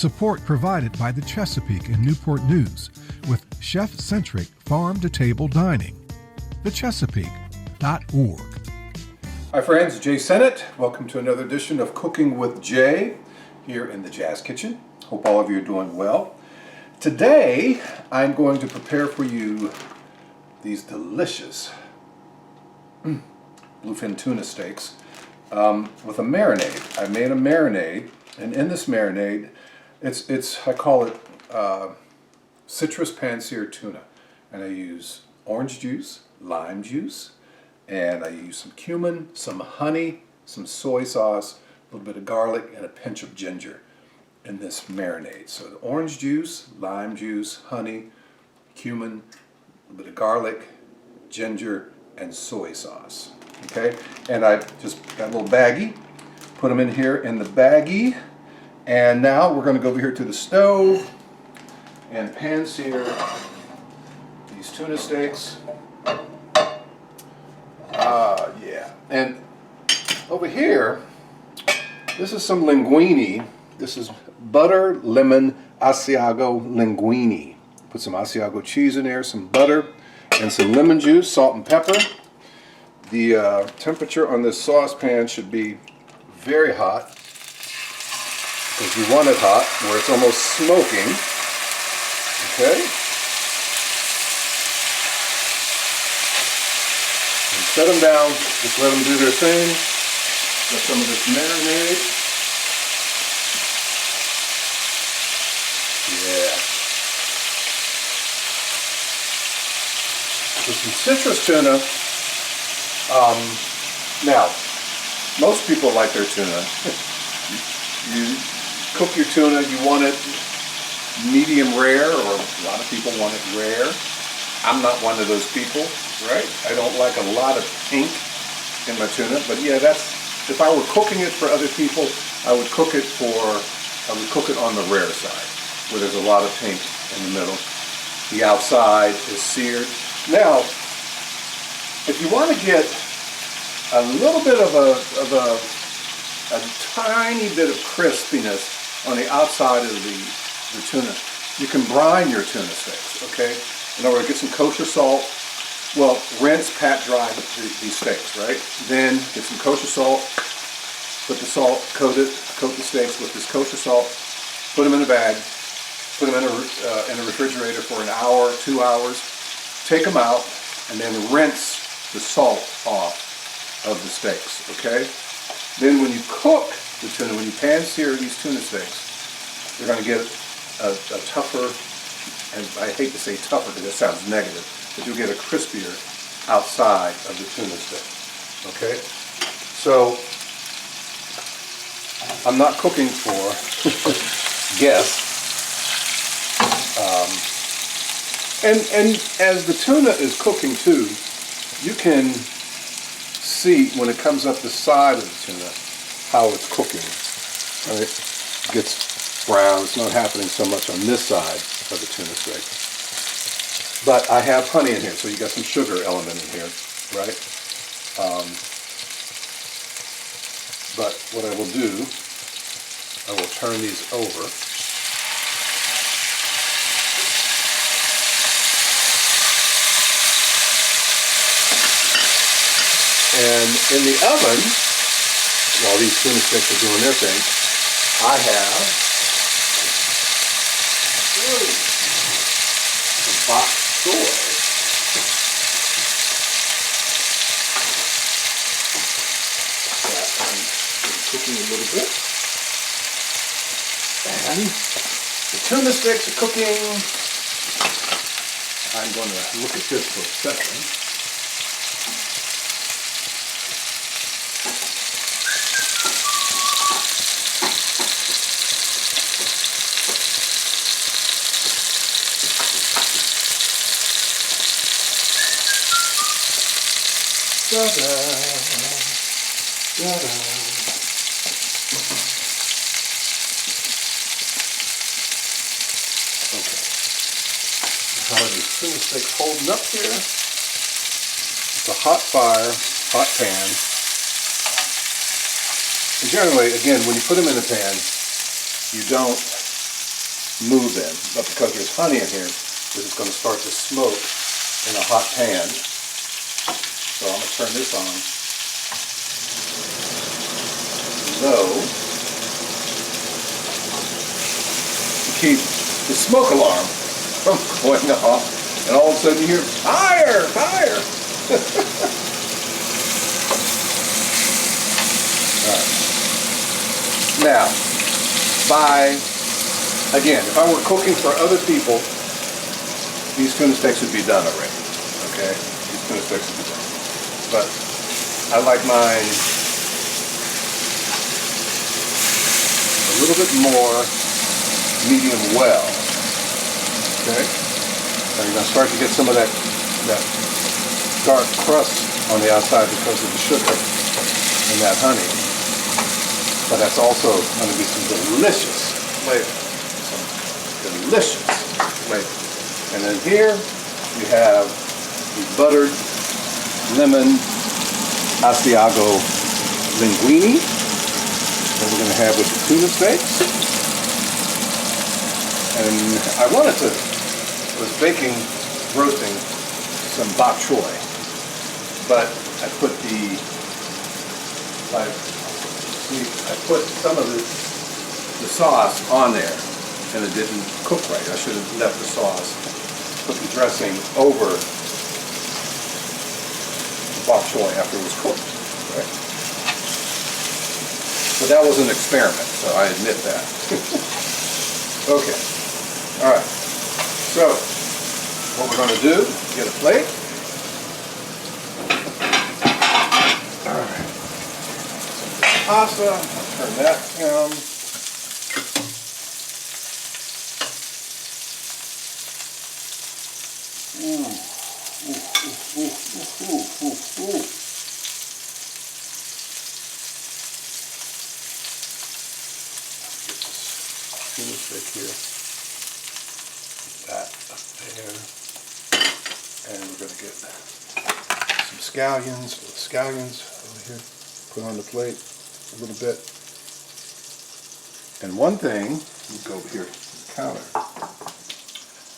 Support provided by the Chesapeake and Newport News with chef-centric farm-to-table dining. thechesapeake.org. Hi friends, Jay Sennett. Welcome to another edition of Cooking with Jay here in the Jazz Kitchen. Hope all of you are doing well. Today I'm going to prepare for you these delicious bluefin tuna steaks with a marinade. I made a marinade, and in this marinade it's I call it citrus pan-seared tuna, and I use orange juice, lime juice, and I use some cumin, some honey, some soy sauce, a little bit of garlic, and a pinch of ginger in this marinade. So the orange juice, lime juice, honey, cumin, a little bit of garlic, ginger, and soy sauce. Okay, and I just got a little baggie, put them in here in the baggie, and now we're going to go over here to the stove and pan-sear these tuna steaks. Yeah, and over here, this is some linguine. This is butter, lemon, Asiago linguine. Put some Asiago cheese in there, some butter, and some lemon juice, salt and pepper. The temperature on this saucepan should be very hot, because you want it hot, where it's almost smoking. Okay? And set them down, just let them do their thing. Let some of this marinade. Yeah. So some citrus tuna. Now, most people like their tuna. You cook your tuna, you want it medium rare, or a lot of people want it rare. I'm not one of those people, right? I don't like a lot of pink in my tuna, but yeah, if I were cooking it for other people, I would cook it on the rare side, where there's a lot of pink in the middle. The outside is seared. Now, if you want to get a little bit of a tiny bit of crispiness on the outside of the tuna, you can brine your tuna steaks, okay? In other words, get some kosher salt. Well, rinse, pat dry these steaks, right? Then get some kosher salt, put the salt, coat the steaks with this kosher salt, put them in a bag, put them in a refrigerator for an hour, 2 hours, take them out, and then rinse the salt off of the steaks, okay? Then when you cook the tuna, when you pan-sear these tuna steaks, you're going to get a tougher, and I hate to say tougher because that sounds negative, but you'll get a crispier outside of the tuna steak, okay? So, I'm not cooking for guests. And as the tuna is cooking too, you can see when it comes up the side of the tuna how it's cooking. Right? It gets brown. It's not happening so much on this side of the tuna steak. But I have honey in here, so you got some sugar element in here, right? But what I will do, I will turn these over. And in the oven, while these tuna steaks are doing their thing, I have some bok choy. That I'm cooking a little bit. And the tuna steaks are cooking. I'm going to look at this for a second. Da-da, da-da. Okay. How are these tuna steaks holding up here? It's a hot fire, hot pan. And generally, again, when you put them in the pan, you don't move in. But because there's honey in here, this is going to start to smoke in a hot pan. So I'm going to turn this on low to keep the smoke alarm from going off. And all of a sudden you hear, fire, fire! All right. Now, again, if I were cooking for other people, these tuna steaks would be done already, okay? These tuna steaks would be done. But I like mine a little bit more medium well, okay? Now you're going to start to get some of that dark crust on the outside because of the sugar and that honey. But that's also going to be some delicious flavor. Some delicious flavor. And then here we have the buttered lemon Asiago linguine that we're going to have with the tuna steaks. And I was roasting some bok choy, but I put some of the sauce on there, and it didn't cook right. I should have left the sauce, put the dressing over the bok choy after it was cooked. Right? So that was an experiment, so I admit that. Okay, all right. So what we're going to do, get a plate. All right. Pasta, I'll turn that down. Ooh. Tuna steak here. Put that up there. And we're going to get some scallions over here. Put on the plate a little bit. And one thing, we'll go over here to the counter.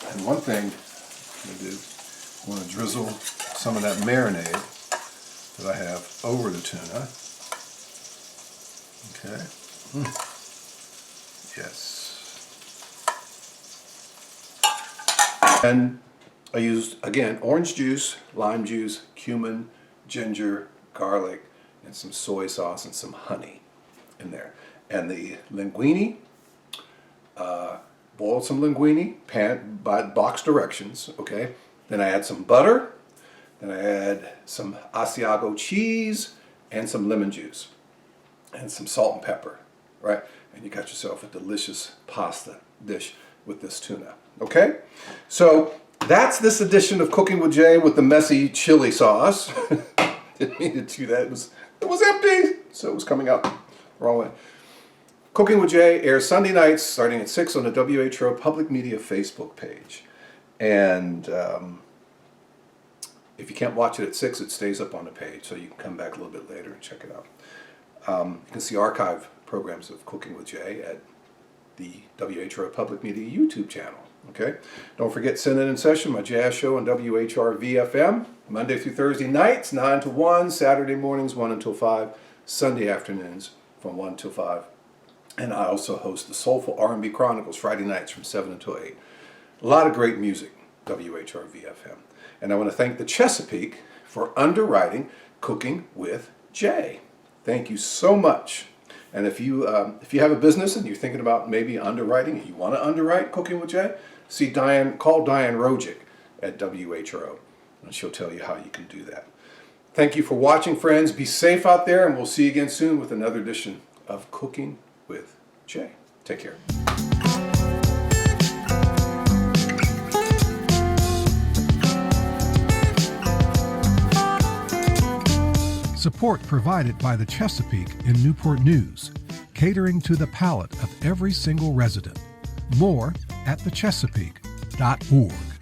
And one thing I'm going to do, I want to drizzle some of that marinade that I have over the tuna. Okay. Yes. And I used, again, orange juice, lime juice, cumin, ginger, garlic, and some soy sauce and some honey in there. And the linguine, boiled some linguine, pan by box directions, okay? Then I add some butter, then I add some Asiago cheese and some lemon juice and some salt and pepper, right? And you got yourself a delicious pasta dish with this tuna, okay? So that's this edition of Cooking with Jay with the messy chili sauce. Didn't mean to do that. It was empty, so it was coming out the wrong way. Cooking with Jay airs Sunday nights starting at 6 on the WHO Public Media Facebook page. And if you can't watch it at 6, it stays up on the page, so you can come back a little bit later and check it out. You can see archive programs of Cooking with Jay at the WHO Public Media YouTube channel. Okay? Don't forget Send It in Session, my jazz show on WHR VFM, Monday through Thursday nights, 9 to 1, Saturday mornings, 1 until 5, Sunday afternoons from 1 till 5. And I also host the Soulful R&B Chronicles Friday nights from 7 until 8. A lot of great music, WHR VFM. And I want to thank the Chesapeake for underwriting Cooking with Jay. Thank you so much. And if you have a business and you're thinking about maybe underwriting, and you want to underwrite Cooking with Jay, call Diane Rojic at WHRO, and she'll tell you how you can do that. Thank you for watching, friends. Be safe out there, and we'll see you again soon with another edition of Cooking with Jay. Take care. Support provided by the Chesapeake in Newport News, catering to the palate of every single resident. More at thechesapeake.org.